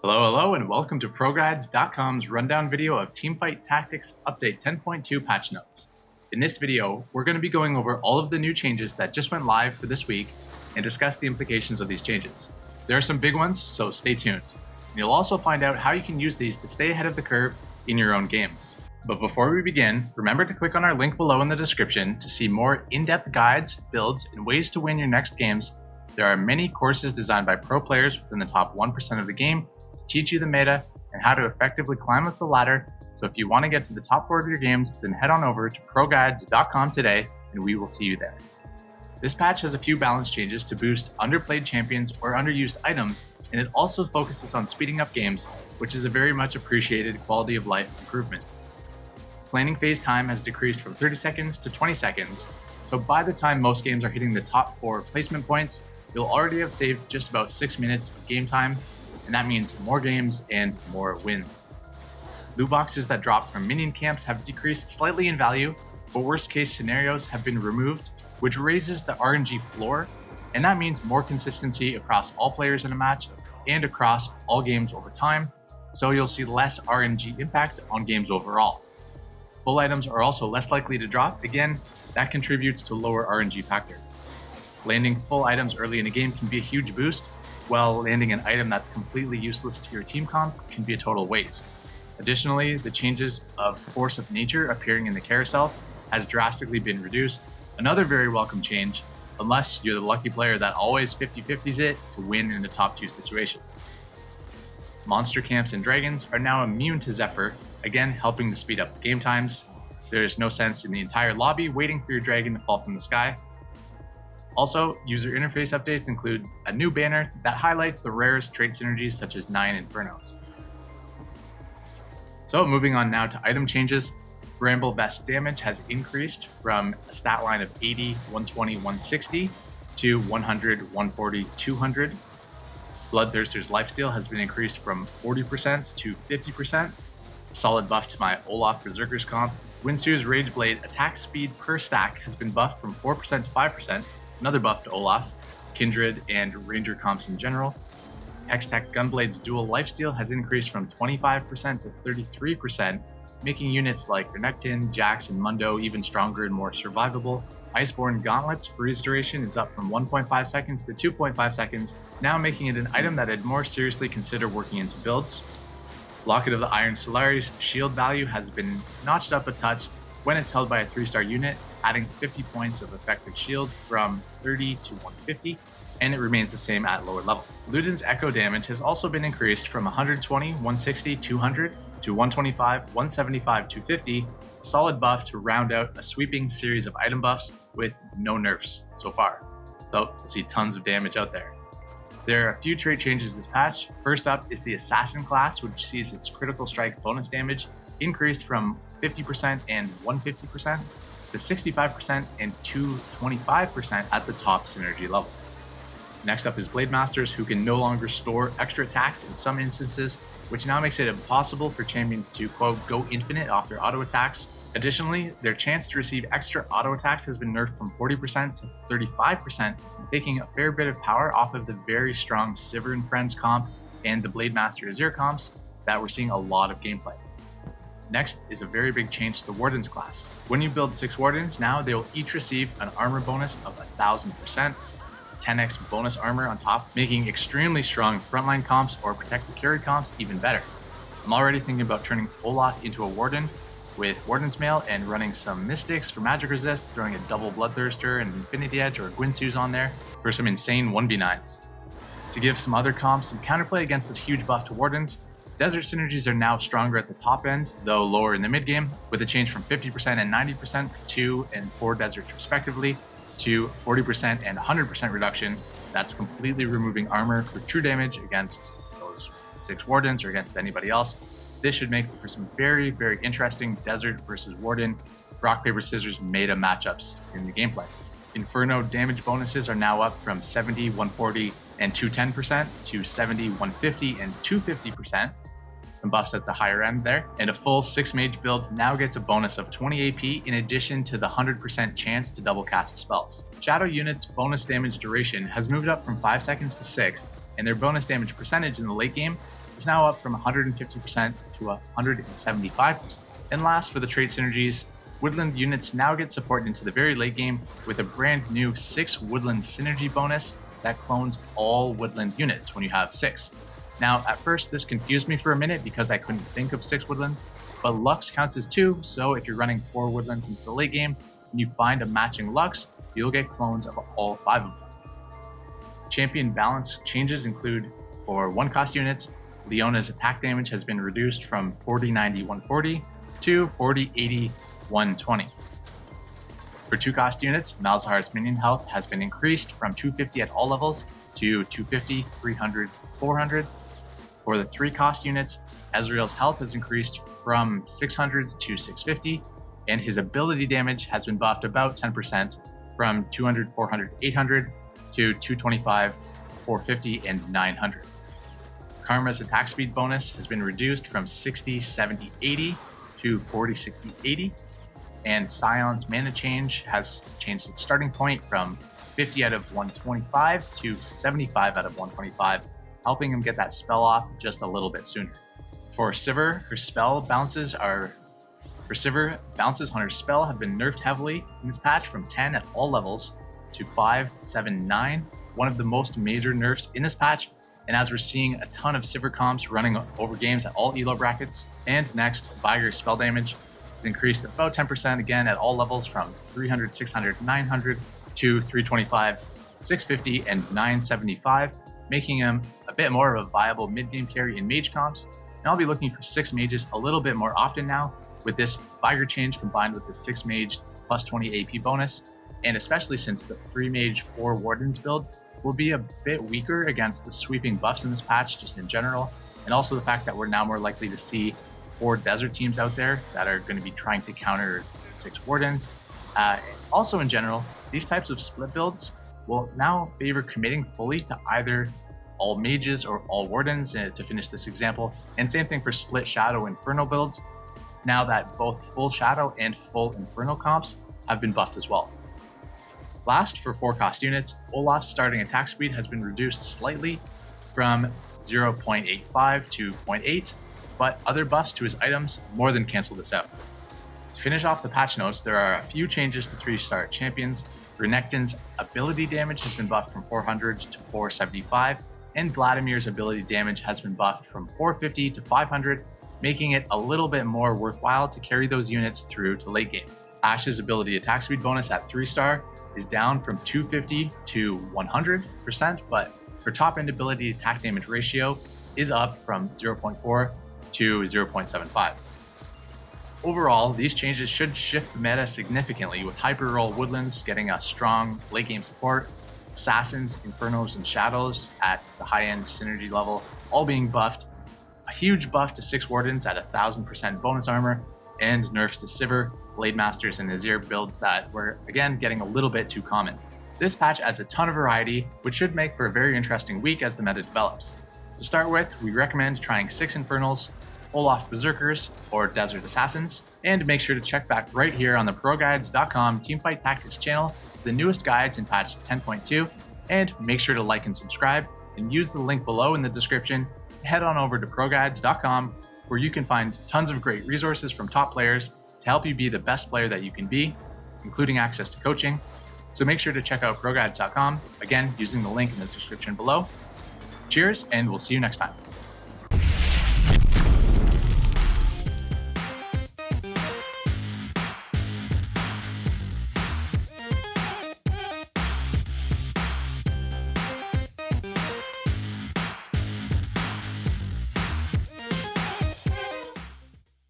Hello, and welcome to ProGuides.com's rundown video of Teamfight Tactics Update 10.2 patch notes. In this video, we're going to be going over all of the new changes that just went live for this week and discuss the implications of these changes. There are some big ones, so stay tuned. And you'll also find out how you can use these to stay ahead of the curve in your own games. But before we begin, remember to click on our link below in the description to see more in-depth guides, builds, and ways to win your next games. There are many courses designed by pro players within the top 1% of the game to teach you the meta and how to effectively climb up the ladder. So if you want to get to the top 4 of your games, then head on over to ProGuides.com today and we will see you there. This patch has a few balance changes to boost underplayed champions or underused items, and it also focuses on speeding up games, which is a very much appreciated quality of life improvement. Planning phase time has decreased from 30 seconds to 20 seconds, so by the time most games are hitting the top 4 placement points, you'll already have saved just about 6 minutes of game time, and that means more games and more wins. Loot boxes that drop from minion camps have decreased slightly in value, but worst case scenarios have been removed, which raises the RNG floor, and that means more consistency across all players in a match and across all games over time, so you'll see less RNG impact on games overall. Full items are also less likely to drop, again, that contributes to lower RNG factor. Landing full items early in a game can be a huge boost, while landing an item that's completely useless to your team comp can be a total waste. Additionally, the changes of Force of Nature appearing in the carousel has drastically been reduced, another very welcome change, unless you're the lucky player that always 50-50s it to win in the top 2 situation. Monster camps and dragons are now immune to Zephyr, again helping to speed up game times. There is no sense in the entire lobby waiting for your dragon to fall from the sky. Also, user interface updates include a new banner that highlights the rarest trait synergies such as 9 Infernos. So moving on now to item changes, Bramble Vest damage has increased from a stat line of 80, 120, 160 to 100, 140, 200. Bloodthirster's lifesteal has been increased from 40% to 50%. Solid buff to my Olaf Berserker's comp. Winsu's Rageblade attack speed per stack has been buffed from 4% to 5%. Another buff to Olaf, Kindred, and Ranger comps in general. Hextech Gunblade's dual lifesteal has increased from 25% to 33%, making units like Renekton, Jax, and Mundo even stronger and more survivable. Iceborne Gauntlet's freeze duration is up from 1.5 seconds to 2.5 seconds, now making it an item that I'd more seriously consider working into builds. Locket of the Iron Solari's shield value has been notched up a touch when it's held by a 3-star unit, adding 50 points of effective shield from 30 to 150, and it remains the same at lower levels. Luden's echo damage has also been increased from 120, 160, 200 to 125, 175, 250, a solid buff to round out a sweeping series of item buffs with no nerfs so far. So we'll see tons of damage out there. There are a few trait changes this patch. First up is the Assassin class, which sees its critical strike bonus damage increased from 50% and 150% to 65% and 225% at the top synergy level. Next up is Blade Masters, who can no longer store extra attacks in some instances, which now makes it impossible for champions to, quote, go infinite off their auto attacks. Additionally, their chance to receive extra auto attacks has been nerfed from 40% to 35%, taking a fair bit of power off of the very strong Sivir and Friends comp and the Blade Master Azir comps that we're seeing a lot of gameplay. Next is a very big change to the Warden's class. When you build 6 Wardens, now they will each receive an armor bonus of 1000%, 10x bonus armor on top, making extremely strong frontline comps or protected carried comps even better. I'm already thinking about turning Olaf into a Warden with Warden's Mail and running some Mystics for magic resist, throwing a double Bloodthirster and Infinity Edge or Gwynsu's on there for some insane 1v9s. To give some other comps some counterplay against this huge buff to Wardens, Desert synergies are now stronger at the top end, though lower in the mid game, with a change from 50% and 90% for 2 and 4 deserts respectively, to 40% and 100% reduction. That's completely removing armor for true damage against those 6 Wardens or against anybody else. This should make for some very, very interesting Desert versus Warden, rock, paper, scissors meta matchups in the gameplay. Inferno damage bonuses are now up from 70, 140, and 210% to 70, 150, and 250%. Some buffs at the higher end there, and a full 6 mage build now gets a bonus of 20 AP in addition to the 100% chance to double cast spells. Shadow units' bonus damage duration has moved up from 5 seconds to 6, and their bonus damage percentage in the late game is now up from 150% to 175%. And last, for the trait synergies, Woodland units now get support into the very late game with a brand new 6 Woodland synergy bonus that clones all Woodland units when you have 6. Now, at first, this confused me for a minute because I couldn't think of 6 Woodlands, but Lux counts as 2, so if you're running 4 Woodlands into the late game and you find a matching Lux, you'll get clones of all 5 of them. Champion balance changes include, for 1 cost units, Leona's attack damage has been reduced from 40-90-140 to 40-80-120. For 2 cost units, Malzahar's minion health has been increased from 250 at all levels to 250, 300, 400. For the 3 cost units, Ezreal's health has increased from 600 to 650, and his ability damage has been buffed about 10% from 200, 400, 800 to 225, 450, and 900. Karma's attack speed bonus has been reduced from 60, 70, 80 to 40, 60, 80. And Sion's mana change has changed its starting point from 50 out of 125 to 75 out of 125, helping him get that spell off just a little bit sooner. For Sivir, bounces on her spell have been nerfed heavily in this patch from 10 at all levels to 5, 7, 9, one of the most major nerfs in this patch. And as we're seeing a ton of Sivir comps running over games at all elo brackets. And next, Viger's spell damage is increased about 10% again at all levels from 300, 600, 900 to 325, 650, and 975, making him a bit more of a viable mid-game carry in mage comps. And I'll be looking for 6 mages a little bit more often now, with this Viger change combined with the 6 mage plus 20 AP bonus, and especially since the 3 mage 4 wardens build will be a bit weaker against the sweeping buffs in this patch just in general, and also the fact that we're now more likely to see 4 desert teams out there that are going to be trying to counter 6 wardens. Also in general, these types of split builds will now favor committing fully to either all mages or all wardens to finish this example, and same thing for split shadow inferno builds, now that both full shadow and full inferno comps have been buffed as well. Last, for 4 cost units, Olaf's starting attack speed has been reduced slightly from 0.85 to 0.8, but other buffs to his items more than cancel this out. To finish off the patch notes, there are a few changes to 3-star champions. Renekton's ability damage has been buffed from 400 to 475, and Vladimir's ability damage has been buffed from 450 to 500, making it a little bit more worthwhile to carry those units through to late game. Ashe's ability attack speed bonus at 3-star is down from 250 to 100%, but her top end ability attack damage ratio is up from 0.4 to 0.75. Overall, these changes should shift the meta significantly, with hyper-roll woodlands getting a strong late game support, assassins, infernos, and shadows at the high-end synergy level all being buffed, a huge buff to 6 wardens at 1000% bonus armor, and nerfs to Sivir, Blade Masters, and Azir builds that were again getting a little bit too common. This patch adds a ton of variety, which should make for a very interesting week as the meta develops. To start with, we recommend trying 6 Infernals, Olaf Berserkers, or Desert Assassins, and make sure to check back right here on the ProGuides.com Teamfight Tactics channel for the newest guides in patch 10.2, and make sure to like and subscribe, and use the link below in the description to head on over to ProGuides.com, where you can find tons of great resources from top players to help you be the best player that you can be, including access to coaching. So make sure to check out ProGuides.com, again, using the link in the description below. Cheers, and we'll see you next time.